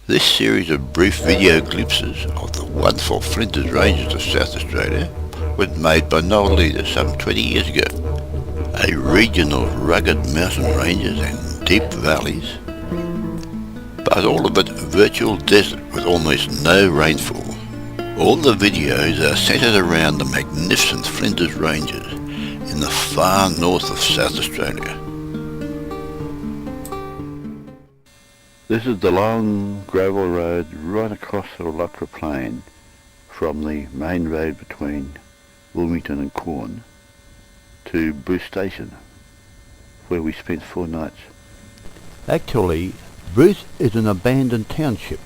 This series of brief video glimpses of the wonderful Flinders Ranges of South Australia was made by Noel Leeder some 20 years ago. A region of rugged mountain ranges and deep valleys, but all of it virtual desert with almost no rainfall. All the videos are centred around the magnificent Flinders Ranges in the far north of South Australia. This is the long gravel road right across the Luttra Plain from the main road between Wilmington and Corn to Bruce Station, where we spent 4 nights. Actually, Bruce is an abandoned township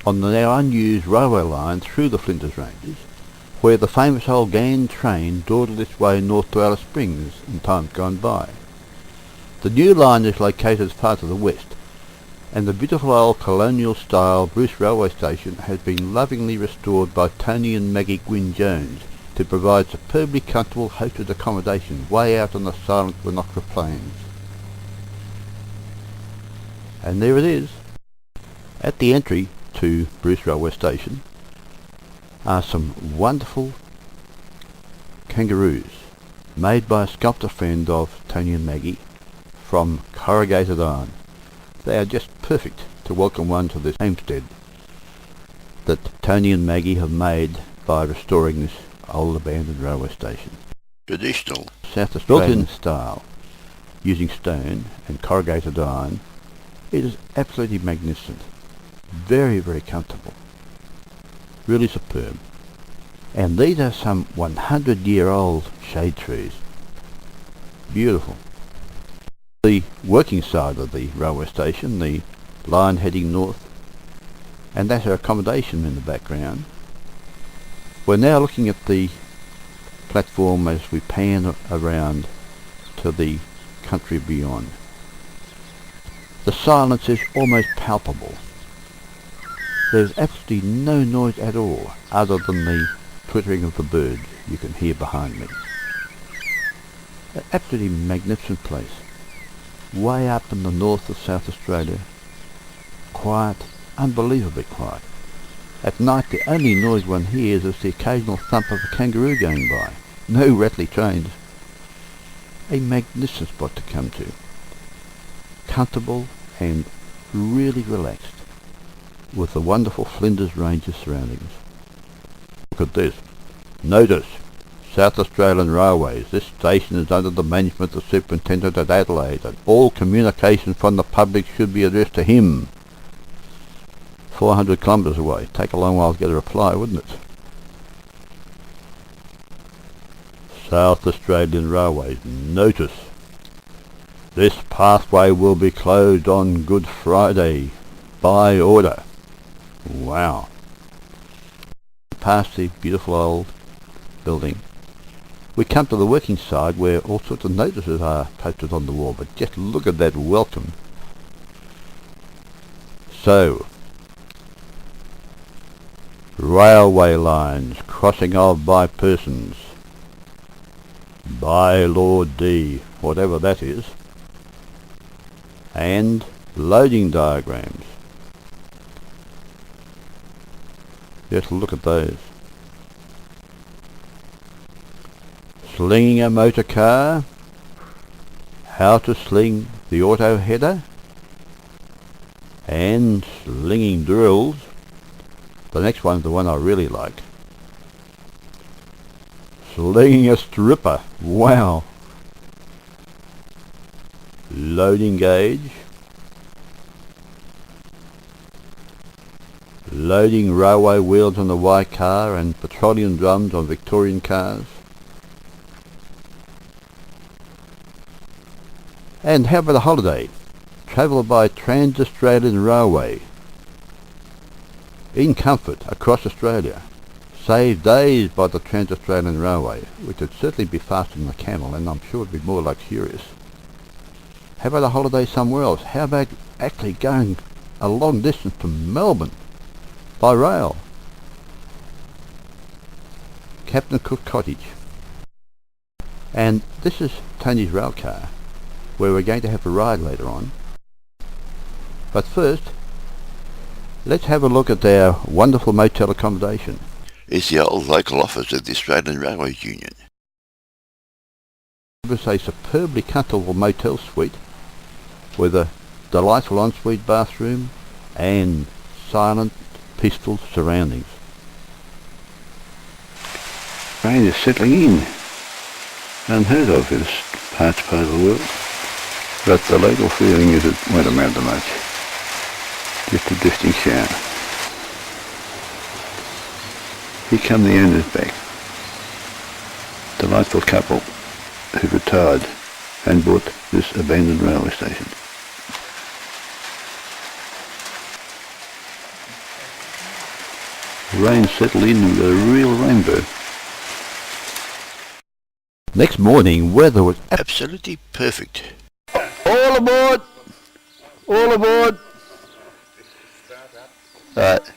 on the now unused railway line through the Flinders Ranges, where the famous old Gann train dawdled its way north to Alice Springs in times gone by. The new line is located as part of the west, and the beautiful old colonial-style Bruce railway station has been lovingly restored by Tony and Maggie Gwynne Jones to provide superbly comfortable hosted accommodation way out on the silent Luttra Plains. And there it is. At the entry to Bruce railway station are some wonderful kangaroos made by a sculptor friend of Tony and Maggie from corrugated iron. They are just perfect to welcome one to this homestead that Tony and Maggie have made by restoring this old abandoned railway station. Traditional South Australian style, using stone and corrugated iron. It is absolutely magnificent. Very, very comfortable. Really superb. And these are some 100-year-old shade trees. Beautiful. The working side of the railway station, the line heading north, and that's our accommodation in the background. We're now looking at the platform as we pan around to the country beyond. The silence is almost palpable. There's absolutely no noise at all other than the twittering of the birds you can hear behind me. An absolutely magnificent place. Way up in the north of South Australia. Quiet, unbelievably quiet. At night the only noise one hears is the occasional thump of a kangaroo going by. No rattly trains. A magnificent spot to come to. Comfortable and really relaxed, with the wonderful Flinders Ranges surrounding us. Look at this. Notice. South Australian Railways. This station is under the management of the Superintendent at Adelaide, and all communication from the public should be addressed to him. 400 kilometres away. Take a long while to get a reply, wouldn't it? South Australian Railways. Notice. This pathway will be closed on Good Friday by order. Wow. Past the beautiful old building, we come to the working side where all sorts of notices are posted on the wall, but just look at that welcome. So, railway lines crossing of by persons, by Lord D, whatever that is, and loading diagrams. Just look at those. Slinging a motor car, how to sling the auto header, and slinging drills. The next one's the one I really like. Slinging a stripper, wow. Loading gauge, loading railway wheels on the Y car and petroleum drums on Victorian cars. And how about a holiday? Travel by Trans-Australian Railway. In comfort across Australia. Save days by the Trans-Australian Railway, which would certainly be faster than a camel, and I'm sure it'd be more luxurious. How about a holiday somewhere else? How about actually going a long distance to Melbourne by rail? Captain Cook Cottage. And this is Tony's rail car, where we're going to have a ride later on. But first, Let's have a look at our wonderful motel accommodation. It's the old local office of the Australian Railways Union. It was a superbly comfortable motel suite with a delightful ensuite bathroom and silent, peaceful surroundings. Rain is settling in. Unheard of in this part of the world. But the local feeling is it won't amount to much. Just a drifting shower. Here come the owners back. Delightful couple who retired and bought this abandoned railway station. Rain settled in with a real rainbow. Next morning, weather was Absolutely perfect. All aboard! All aboard! Right.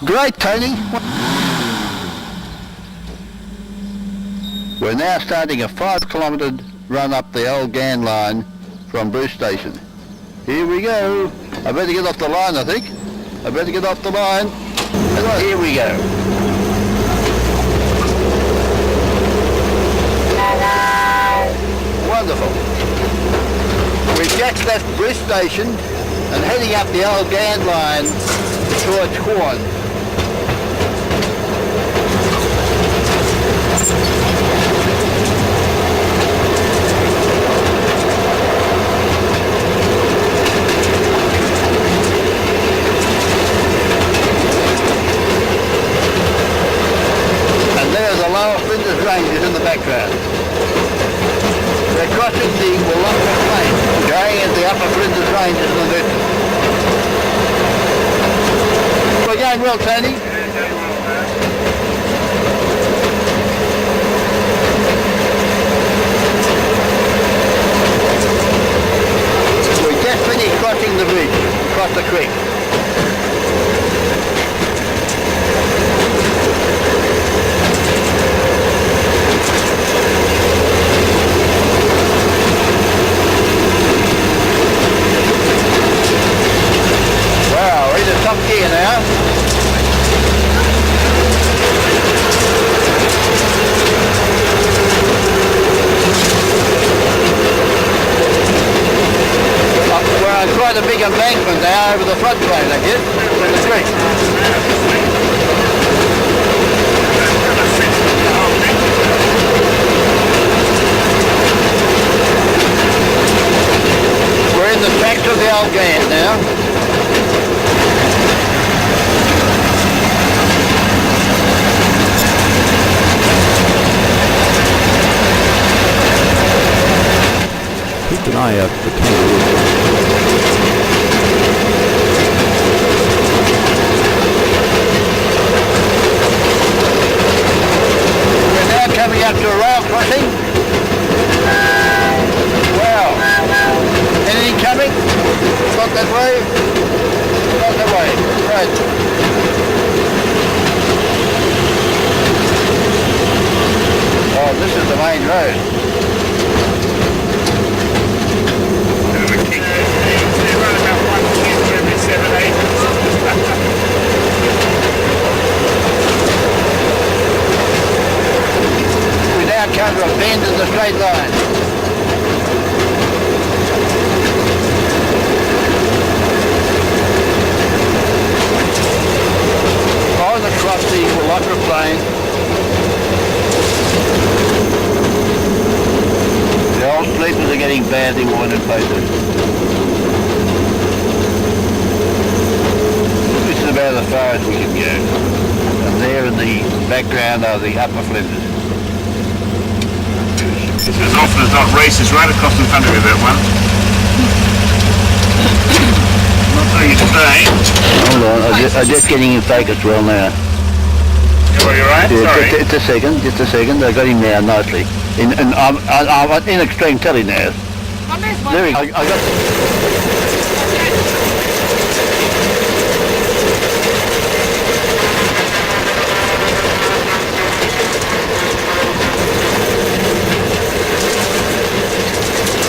Great, Tony! We're now starting a 5-kilometre run up the old Gan line from Bruce Station. Here we go. I better get off the line, I think. I better get off the line. Here we go. Wonderful. We've just left Bruce Station and heading up the old Gan line towards Quorn. And there's the lower Flinders Ranges in the background. We're crossing the Wollonga Plain, going into the upper Flinders Ranges in the distance. We're going well, Tony. We just finished crossing the bridge, across the creek. Wow, we're in the top gear now. We're on quite a big embankment now over the floodplain, I guess, in the creek. We're in the tracks of the old Gan now. keep an eye out for kangaroos. We're now coming up to a rail crossing. Wow. Anything coming? Not that way? Not that way. Right. Oh, this is the main road. We now come to a bend in the straight line. On across the Wollonga Plain. The old sleepers are getting badly worn in places. This is about as far as we can go. And there in the background are the upper Flinders. It's as often as not races right across in front of you, that one. Not doing it today. Hold on, I'm just getting in focus well now. Oh, you're right? Yeah, Sorry. just a second. I got him now nicely. I'm in extreme telly now. There we go. I got.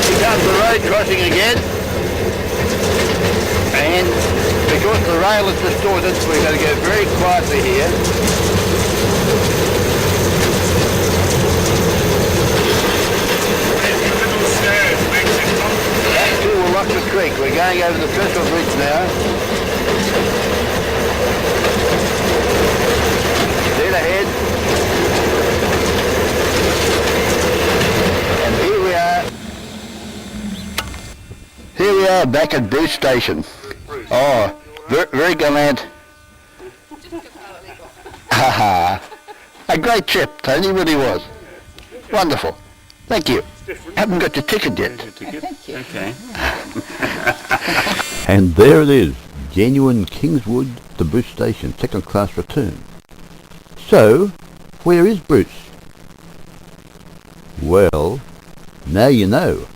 Here comes the road road crossing again. And because the rail is distorted, we're going to go very quietly here. Little stairs makes it top. Back to Wallachia Creek. We're going over the Trestle Bridge now. Dead ahead. And here we are. Here we are back at Bruce Station. Oh, very gallant. Haha. A great trip, Tony, really was. Wonderful. Thank you. Haven't got your ticket yet. Okay. And there it is, genuine Kingswood to Bruce Station, second class return. So, where is Bruce? Well, now you know.